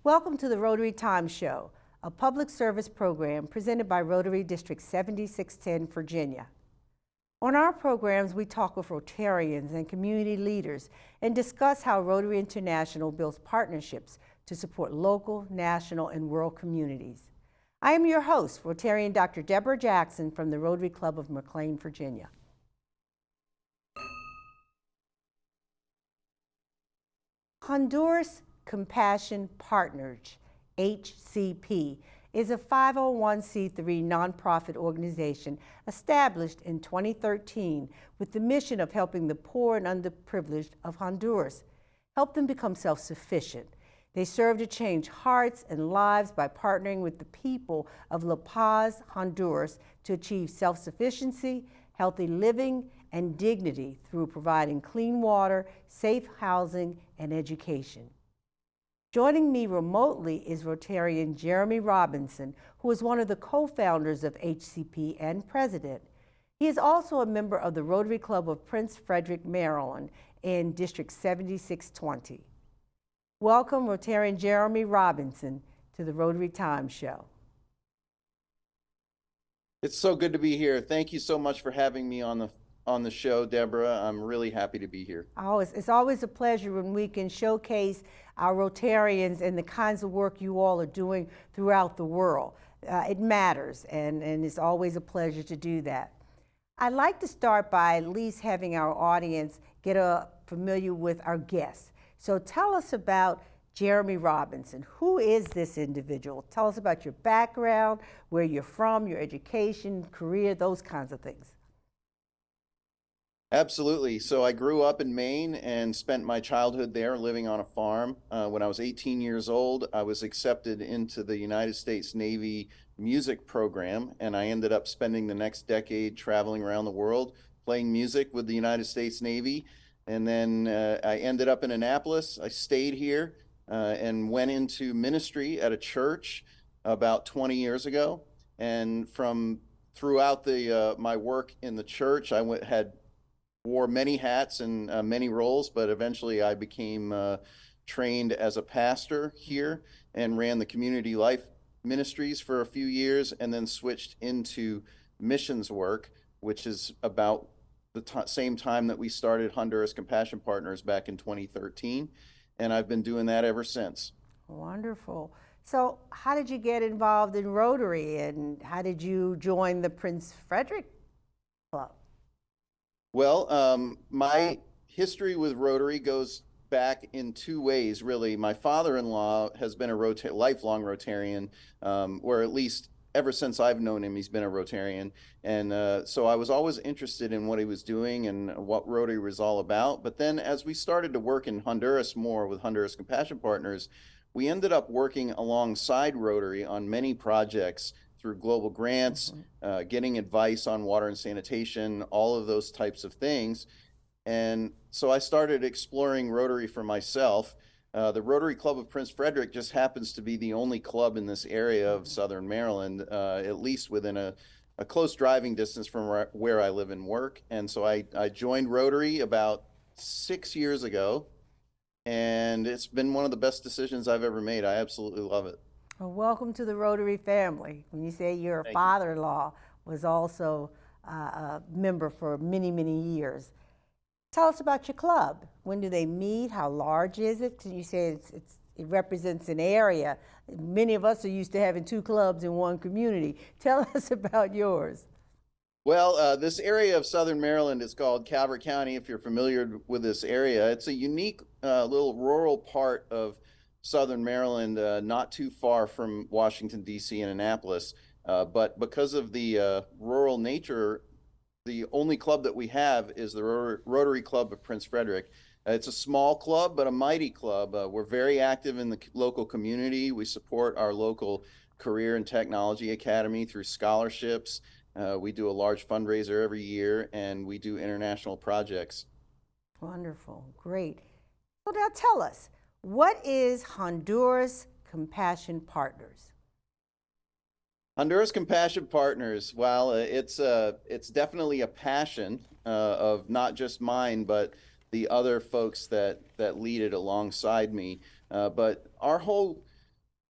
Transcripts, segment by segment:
Welcome to the Rotary Time Show, a public service program presented by Rotary District 7610, Virginia. On our programs, we talk with Rotarians and community leaders and discuss how Rotary International builds partnerships to support local, national, and world communities. I am your host, Rotarian Dr. Deborah Jackson from the Rotary Club of McLean, Virginia. Honduras Compassion Partners, HCP, is a 501c3 nonprofit organization established in 2013 with the mission of helping the poor and underprivileged of Honduras, help them become self-sufficient. They serve to change hearts and lives by partnering with the people of La Paz, Honduras, to achieve self-sufficiency, healthy living, and dignity through providing clean water, safe housing, and education. Joining me remotely is Rotarian Jeremy Robinson, who is one of the co-founders of HCP and president. He is also a member of the Rotary Club of Prince Frederick, Maryland, in District 7620. Welcome, Rotarian Jeremy Robinson, to the Rotary Time Show. It's so good to be here. Thank you so much for having me on the show, Deborah. I'm really happy to be here. It's always a pleasure when we can showcase our Rotarians and the kinds of work you all are doing throughout the world. It matters, and it's always a pleasure to do that. I'd like to start by at least having our audience get familiar with our guests. So tell us about Jeremy Robinson. Who is this individual? Tell us about your background, where you're from, your education, career, those kinds of things. Absolutely. So I grew up in Maine and spent my childhood there living on a farm. When I was 18 years old, I was accepted into the United States Navy music program, and I ended up spending the next decade traveling around the world playing music with the United States Navy. And then I ended up in Annapolis. I stayed here and went into ministry at a church about 20 years ago. And from throughout my work in the church, I wore many hats and many roles, but eventually I became trained as a pastor here and ran the community life ministries for a few years, and then switched into missions work, which is about the same time that we started Honduras Compassion Partners back in 2013, and I've been doing that ever since. Wonderful. So how did you get involved in Rotary, and how did you join the Prince Frederick Club? Well, my history with Rotary goes back in two ways, really. My father-in-law has been a lifelong Rotarian, or at least ever since I've known him, he's been a Rotarian. And so I was always interested in what he was doing and what Rotary was all about. But then as we started to work in Honduras more with Honduras Compassion Partners, we ended up working alongside Rotary on many projects through global grants, getting advice on water and sanitation, all of those types of things. And so I started exploring Rotary for myself. The Rotary Club of Prince Frederick just happens to be the only club in this area of Southern Maryland, at least within a close driving distance from where I live and work. And so I joined Rotary about 6 years ago, and it's been one of the best decisions I've ever made. I absolutely love it. Well, welcome to the Rotary family. When you say your father-in-law was also a member for many, many years. Tell us about your club. When do they meet? How large is it? You say it represents an area. Many of us are used to having two clubs in one community. Tell us about yours. Well, this area of Southern Maryland is called Calvert County, if you're familiar with this area. It's a unique little rural part of Southern Maryland, not too far from Washington, D.C. and Annapolis. But because of the rural nature, the only club that we have is the Rotary Club of Prince Frederick. It's a small club, but a mighty club. We're very active in the local community. We support our local career and technology academy through scholarships. We do a large fundraiser every year, and we do international projects. Wonderful, great. Well, now tell us, what is Honduras Compassion Partners? Honduras Compassion Partners, well, it's definitely a passion of not just mine, but the other folks that lead it alongside me. But our whole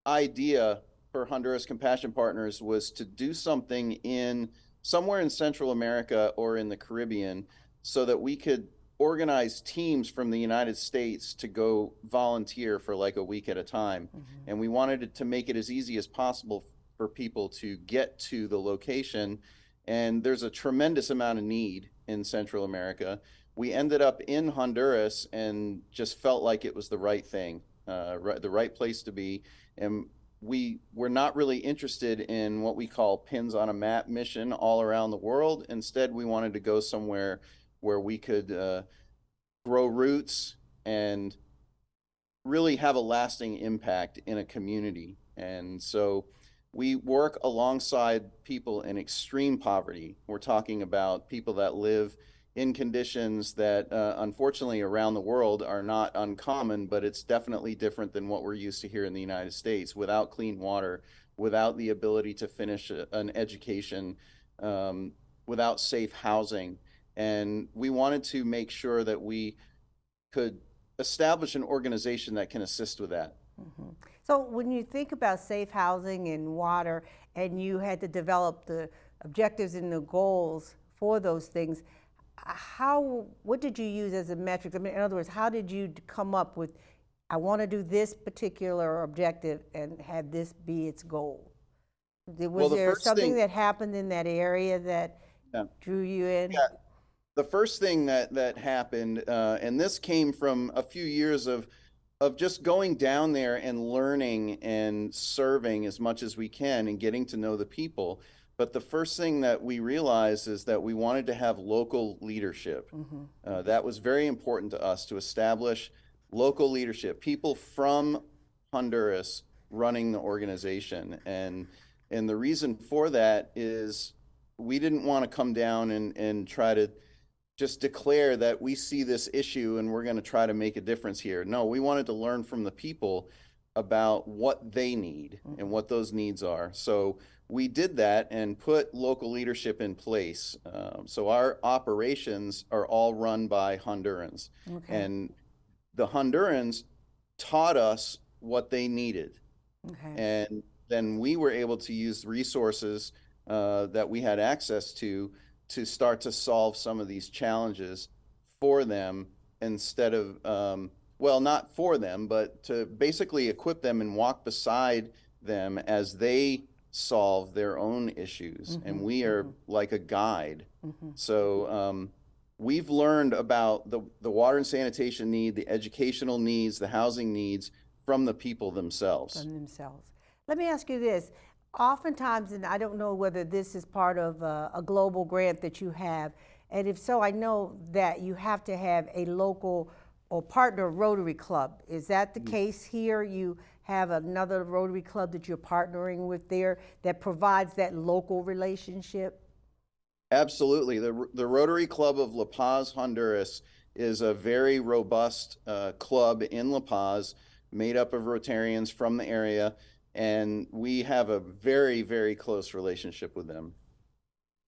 idea for Honduras Compassion Partners was to do something in somewhere in Central America or in the Caribbean so that we could organize teams from the United States to go volunteer for like a week at a time. Mhm. And we wanted it to make it as easy as possible for people to get to the location. And there's a tremendous amount of need in Central America. We ended up in Honduras and just felt like it was the right thing, the right place to be. And we were not really interested in what we call pins on a map mission all around the world. Instead, we wanted to go somewhere where we could grow roots and really have a lasting impact in a community. And so we work alongside people in extreme poverty. We're talking about people that live in conditions that unfortunately around the world are not uncommon, but it's definitely different than what we're used to here in the United States, without clean water, without the ability to finish an education, um, without safe housing. And we wanted to make sure that we could establish an organization that can assist with that. Mhm. So when you think about safe housing and water, and you had to develop the objectives and the goals for those things, what did you use as a metric? I mean, in other words, how did you come up with, I want to do this particular objective and have this be its goal? Well, Was the there first something thing, that happened in that area that yeah, drew you in? yeah, the first thing that happened, and this came from a few years of just going down there and learning and serving as much as we can and getting to know the people. But the first thing that we realized is that we wanted to have local leadership. Hmm. That was very important to us, to establish local leadership, people from Honduras running the organization. And the reason for that is we didn't want to come down and try to just declare that we see this issue and we're going to try to make a difference here. No, we wanted to learn from the people about what they need and what those needs are. So we did that and put local leadership in place. So our operations are all run by Hondurans. Okay. And the Hondurans taught us what they needed. Okay. And then we were able to use resources that we had access to start to solve some of these challenges for them instead of, well, not for them, but to basically equip them and walk beside them as they solve their own issues. And Hmm. we are Hmm. like a guide. Hmm. So we've learned about the water and sanitation need, the educational needs, the housing needs from the people themselves. From themselves. Let me ask you this. Oftentimes, and I don't know whether this is part of a global grant that you have, and if so, I know that you have to have a local or partner Rotary Club. Is that the case here? You have another Rotary Club that you're partnering with there that provides that local relationship? Absolutely. The Rotary Club of La Paz, Honduras is a very robust club in La Paz made up of Rotarians from the area, and we have a very, very close relationship with them.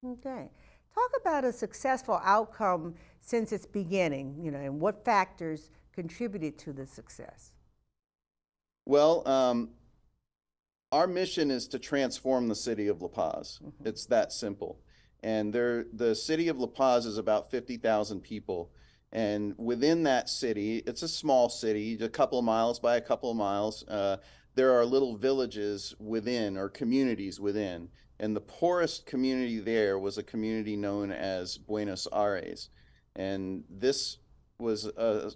Okay. Talk about a successful outcome since its beginning, and what factors contributed to the success. Well, our mission is to transform the city of La Paz. Mhm. It's that simple. And the city of La Paz is about 50,000 people. And within that city, it's a small city, a couple of miles by a couple of miles. There are little villages within or communities within. And the poorest community there was a community known as Buenos Aires. And this was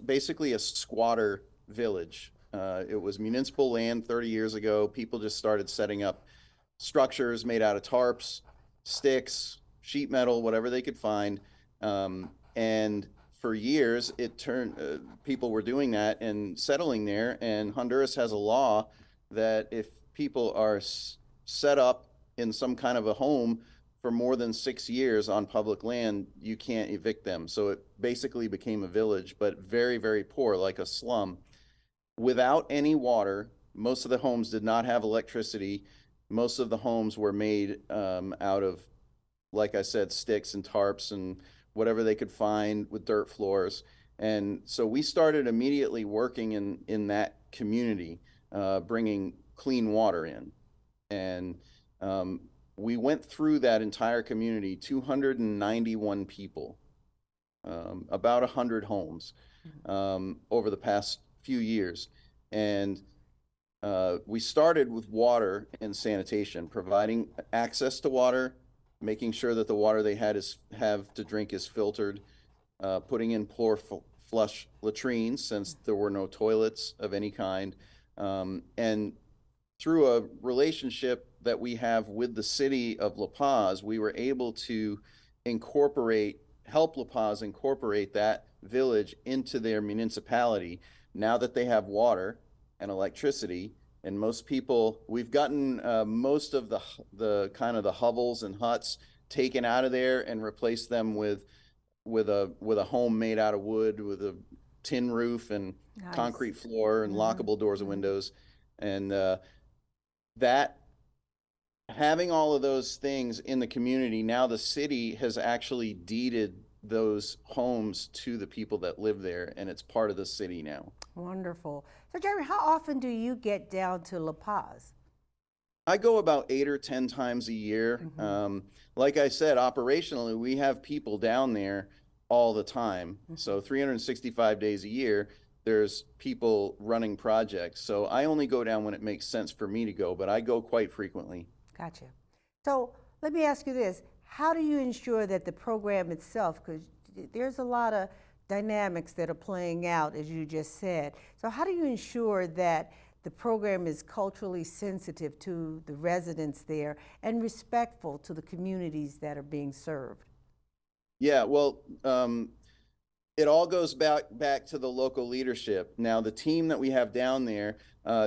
basically a squatter village. It was municipal land 30 years ago. People just started setting up structures made out of tarps, sticks, sheet metal, whatever they could find. And for years, people were doing that and settling there. And Honduras has a law that if people are set up in some kind of a home for more than 6 years on public land, you can't evict them. So it basically became a village, but very, very poor, like a slum without any water. Most of the homes did not have electricity. Most of the homes were made out of, like I said, sticks and tarps and whatever they could find with dirt floors. And so we started immediately working in that community, bringing clean water in. And we went through that entire community, 291 people, about 100 homes over the past few years. And we started with water and sanitation, providing access to water, making sure that the water they have to drink is filtered, putting in flush latrines since there were no toilets of any kind, and through a relationship that we have with the city of La Paz, we were able to help La Paz incorporate that village into their municipality now that they have water and electricity. And most people, we've gotten most of the kind of the hovels and huts taken out of there and replaced them with a home made out of wood with a tin roof and Nice. concrete floor and lockable doors and windows. And that having all of those things in the community, now the city has actually deeded those homes to the people that live there, and it's part of the city now. Wonderful. So Jeremy, how often do you get down to La Paz? I go about 8 or 10 times a year. Like I said, operationally, we have people down there all the time. So 365 days a year, there's people running projects. So I only go down when it makes sense for me to go, but I go quite frequently. Gotcha. So let me ask you this. How do you ensure that the program itself, because there's a lot of dynamics that are playing out, as you just said. So how do you ensure that the program is culturally sensitive to the residents there and respectful to the communities that are being served? Yeah, well, it all goes back to the local leadership. Now, the team that we have down there,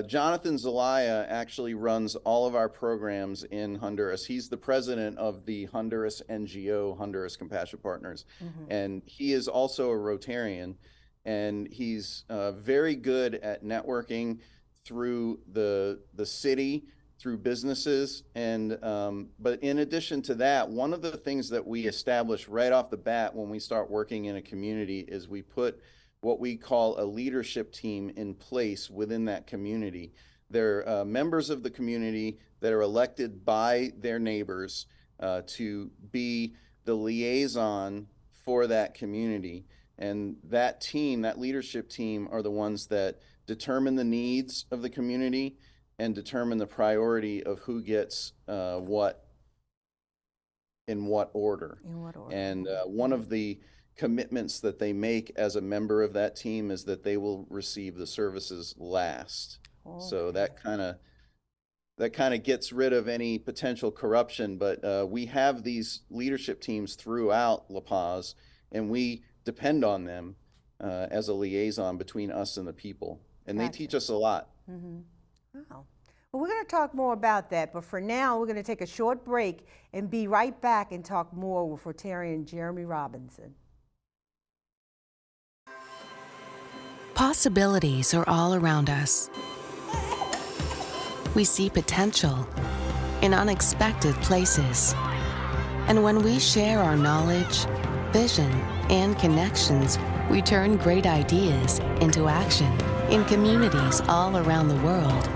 Jonathan Zelaya actually runs all of our programs in Honduras. He's the president of the Honduras NGO, Honduras Compassion Partners, and he is also a Rotarian, and he's very good at networking through the city, through businesses. And but in addition to that, one of the things that we establish right off the bat when we start working in a community is we put what we call a leadership team in place within that community. They're members of the community that are elected by their neighbors to be the liaison for that community. And that team, that leadership team, are the ones that determine the needs of the community and determine the priority of who gets what in what order. In what order? And one of the commitments that they make as a member of that team is that they will receive the services last. Okay. So that kind of gets rid of any potential corruption. But we have these leadership teams throughout La Paz, and we depend on them as a liaison between us and the people. And Gotcha. they teach us a lot. Wow. Well, we're going to talk more about that, but for now, we're going to take a short break and be right back and talk more with Rotarian Jeremy Robinson. Possibilities are all around us. We see potential in unexpected places. And when we share our knowledge, vision, and connections, we turn great ideas into action in communities all around the world.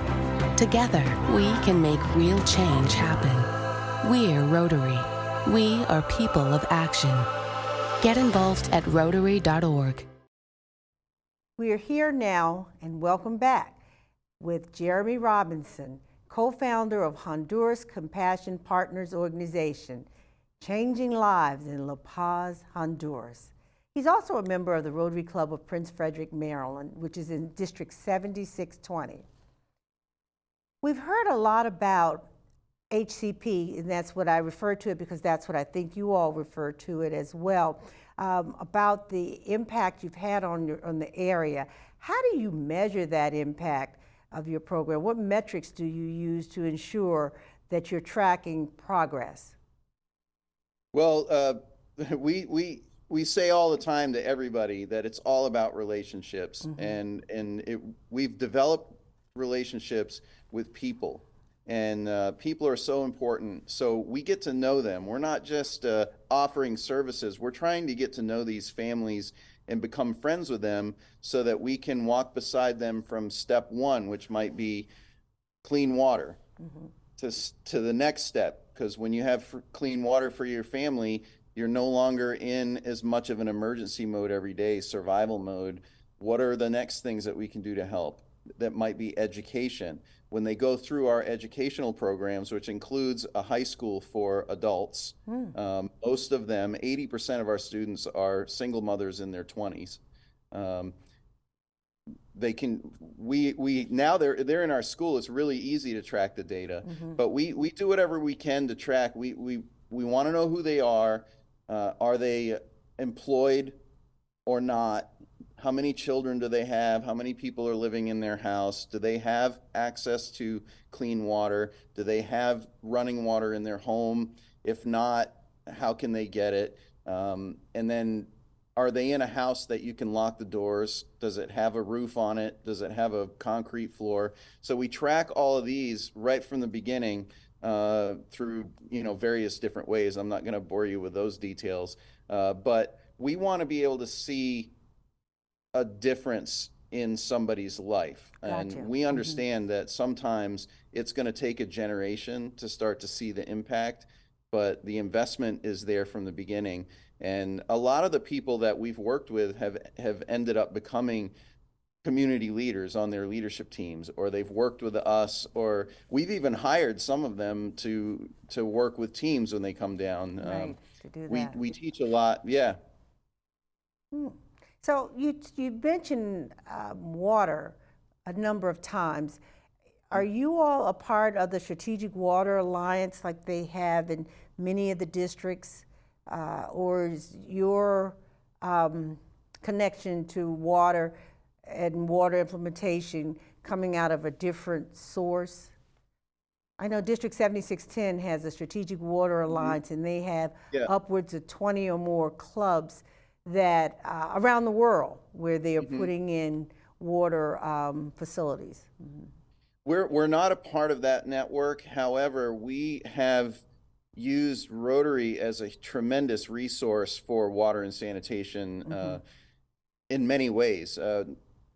Together, we can make real change happen. We're Rotary. We are people of action. Get involved at Rotary.org. We are here now, and welcome back, with Jeremy Robinson, co-founder of Honduras Compassion Partners Organization, changing lives in La Paz, Honduras. He's also a member of the Rotary Club of Prince Frederick, Maryland, which is in District 7620. We've heard a lot about HCP, and that's what I refer to it because that's what I think you all refer to it as well, about the impact you've had on the area. How do you measure that impact of your program? What metrics do you use to ensure that you're tracking progress? Well, we say all the time to everybody that it's all about relationships, and we've developed relationships with people, and people are so important. So we get to know them. We're not just offering services. We're trying to get to know these families and become friends with them so that we can walk beside them from step one, which might be clean water to the next step, because when you have clean water for your family, you're no longer in as much of an emergency mode every day, survival mode. What are the next things that we can do to help? That might be education. When they go through our educational programs, which includes a high school for adults, most of them, 80% of our students are single mothers in their 20s. They can we now they're in our school. It's really easy to track the data, but we do whatever we can to track. We want to know who they are. Are they employed or not? How many children do they have? How many people are living in their house? Do they have access to clean water? Do they have running water in their home? If not, how can they get it? And then, are they in a house that you can lock the doors? Does it have a roof on it? Does it have a concrete floor? So we track all of these right from the beginning through various different ways. I'm not going to bore you with those details, but we want to be able to see a difference in somebody's life. And Gotcha. we understand that sometimes it's going to take a generation to start to see the impact, but the investment is there from the beginning. And a lot of the people that we've worked with have ended up becoming community leaders on their leadership teams, or they've worked with us, or we've even hired some of them to work with teams when they come down. Right, to do that. We teach a lot. Yeah. So you mentioned water a number of times. Are you all a part of the Strategic Water Alliance like they have in many of the districts? Or is your connection to water and water implementation coming out of a different source? I know District 7610 has a Strategic Water Alliance, and they have upwards of 20 or more clubs that around the world where they are putting in water facilities. We're not a part of that network. However, we have used Rotary as a tremendous resource for water and sanitation in many ways.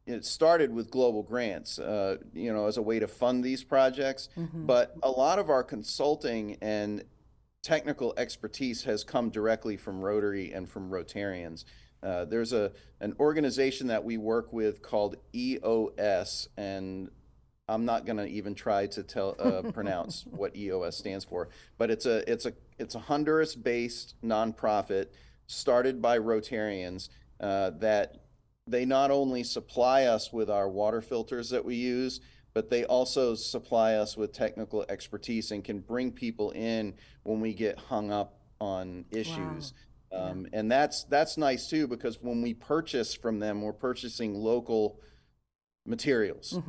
It started with global grants, as a way to fund these projects, but a lot of our consulting and technical expertise has come directly from Rotary and from Rotarians. There's an organization that we work with called EOS, and I'm not going to even try to pronounce what EOS stands for, but it's a Honduras-based nonprofit started by Rotarians that they not only supply us with our water filters that we use, but they also supply us with technical expertise and can bring people in when we get hung up on issues. Wow. And that's nice too, because when we purchase from them, we're purchasing local materials,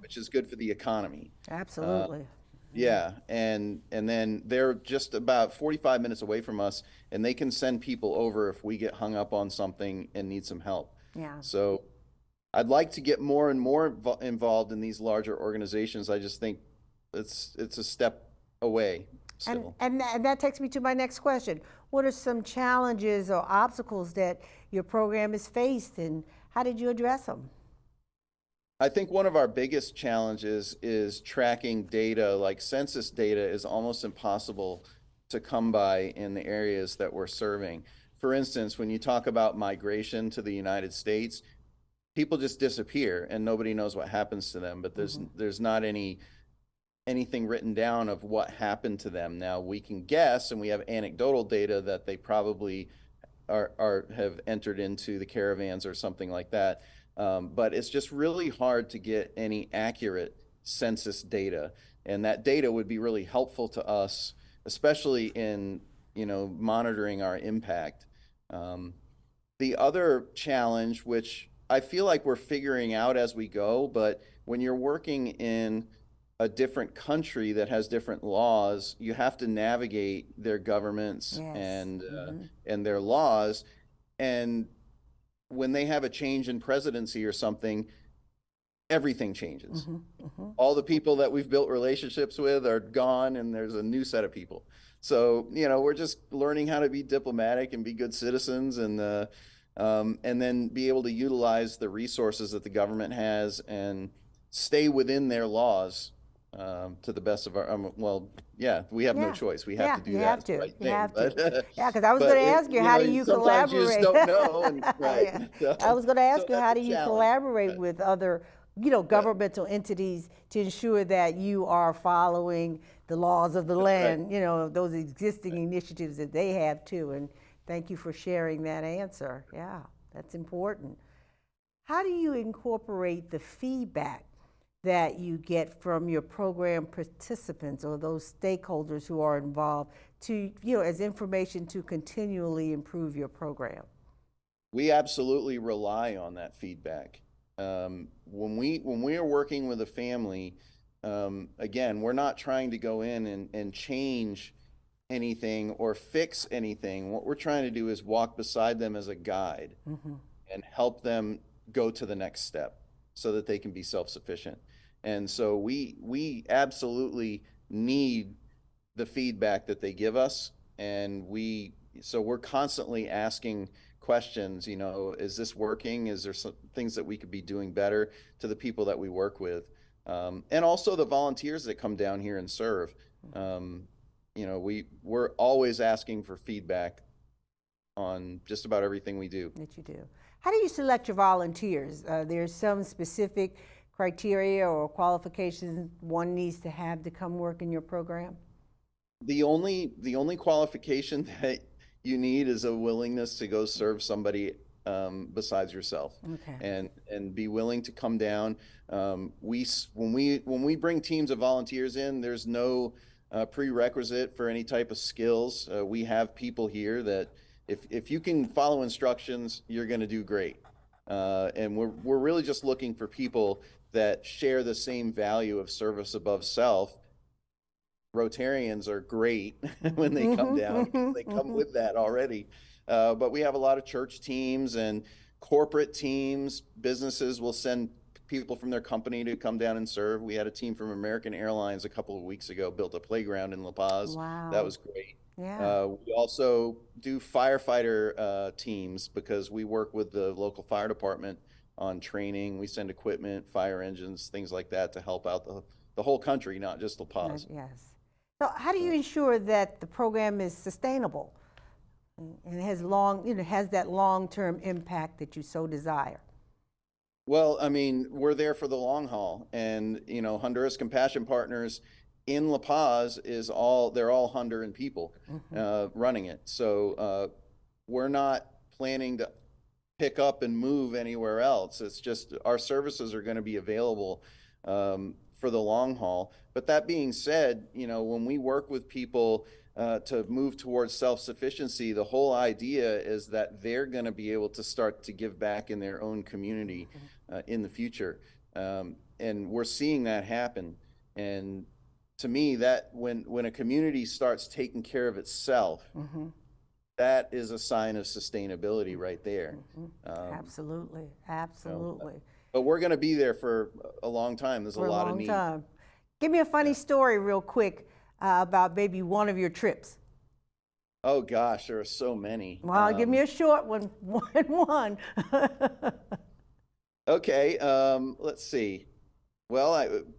which is good for the economy. Absolutely. Yeah, and then they're just about 45 minutes away from us, and they can send people over if we get hung up on something and need some help. Yeah. So I'd like to get more and more involved in these larger organizations. I just think it's a step away still. And that takes me to my next question. What are some challenges or obstacles that your program has faced, and how did you address them? I think one of our biggest challenges is tracking data. Like census data is almost impossible to come by in the areas that we're serving. For instance, when you talk about migration to the United States, people just disappear and nobody knows what happens to them, but there's not anything written down of what happened to them. Now we can guess, and we have anecdotal data that they probably have entered into the caravans or something like that. But it's just really hard to get any accurate census data, and that data would be really helpful to us, especially in monitoring our impact. The other challenge, which I feel like we're figuring out as we go, but when you're working in a different country that has different laws, you have to navigate their governments and their laws. And when they have a change in presidency or something, everything changes. All the people that we've built relationships with are gone, and there's a new set of people. So, we're just learning how to be diplomatic and be good citizens, and then be able to utilize the resources that the government has and stay within their laws to the best of our, well, yeah, we have no Yeah. choice. We have Yeah, to do you that. have It's the to. right You thing. have to. But, Yeah, because I was but going to ask you, how do you sometimes you just collaborate? don't know. And right. Yeah. So, I was going to ask so you, that's how a do you challenge. collaborate with other, governmental entities to ensure that you are following the laws of the That's right. land, those existing initiatives that they have too. And thank you for sharing that answer. Yeah, that's important. How do you incorporate the feedback that you get from your program participants or those stakeholders who are involved to, as information to continually improve your program? We absolutely rely on that feedback. When we are working with a family, again, we're not trying to go in and change anything or fix anything. What we're trying to do is walk beside them as a guide and help them go to the next step so that they can be self-sufficient. And so we absolutely need the feedback that they give us, and we're constantly asking questions, is this working? Is there some things that we could be doing better, to the people that we work with? And also the volunteers that come down here and serve. We're always asking for feedback on just about everything we do. That you do. How do you select your volunteers? There's some specific criteria or qualifications one needs to have to come work in your program? The only qualification that you need is a willingness to go serve somebody besides yourself, Okay. and be willing to come down. When we bring teams of volunteers in, there's no prerequisite for any type of skills. We have people here that if you can follow instructions, you're going to do great. And we're really just looking for people that share the same value of service above self. Rotarians are great when they come down, because they come with that already. But we have a lot of church teams and corporate teams. Businesses will send people from their company to come down and serve. We had a team from American Airlines a couple of weeks ago, built a playground in La Paz. Wow. That was great. Yeah. We also do firefighter teams, because we work with the local fire department on training. We send equipment, fire engines, things like that, to help out the whole country, not just La Paz. Yes. So how do you ensure that the program is sustainable and has that long-term impact that you so desire? Well, I mean, we're there for the long haul, and Honduras Compassion Partners in La Paz they're all Honduran people running it. So we're not planning to pick up and move anywhere else. It's just our services are going to be available for the long haul. But that being said, when we work with people to move towards self-sufficiency, the whole idea is that they're going to be able to start to give back in their own community in the future. And we're seeing that happen. And to me, that when a community starts taking care of itself, that is a sign of sustainability right there. Absolutely, absolutely. But we're going to be there for a long time. There's a lot of need. Time. Give me a funny story real quick about maybe one of your trips. Oh gosh, there are so many. Well, give me a short one. One. Okay, let's see. Well,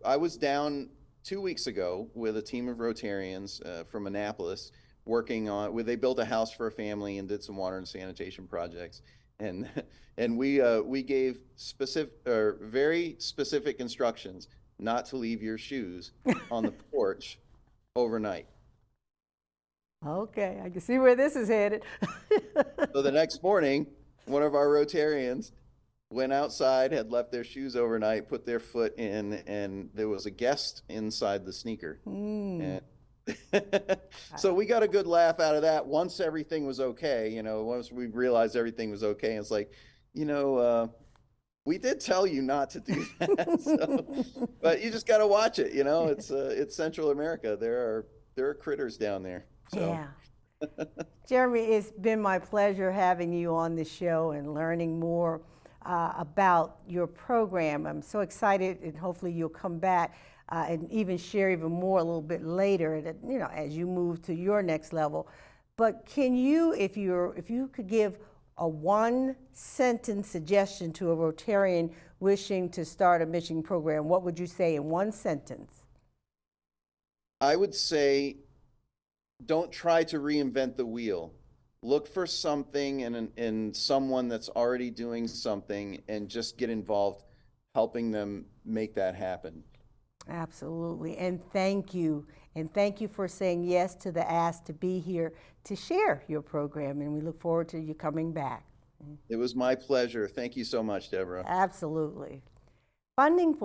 I was down 2 weeks ago with a team of Rotarians from Annapolis, working on they built a house for a family and did some water and sanitation projects, and we gave very specific instructions not to leave your shoes on the porch overnight. Okay, I can see where this is headed. So the next morning, one of our Rotarians went outside, had left their shoes overnight, put their foot in, and there was a guest inside the sneaker. And so we got a good laugh out of that once everything was okay. Once we realized everything was okay, and it's like, we did tell you not to do that. So, but you just got to watch it. It's Central America. There are critters down there. So. Yeah. Jeremy, it's been my pleasure having you on the show and learning more about your program. I'm so excited, and hopefully you'll come back and even share even more a little bit later, as you move to your next level. But can you, if you could give a one-sentence suggestion to a Rotarian wishing to start a mission program, what would you say in one sentence? I would say don't try to reinvent the wheel. Look for something in someone that's already doing something and just get involved helping them make that happen. Absolutely, and thank you. And thank you for saying yes to the ask to be here to share your program, and we look forward to you coming back. It was my pleasure. Thank you so much, Deborah. Absolutely. Funding for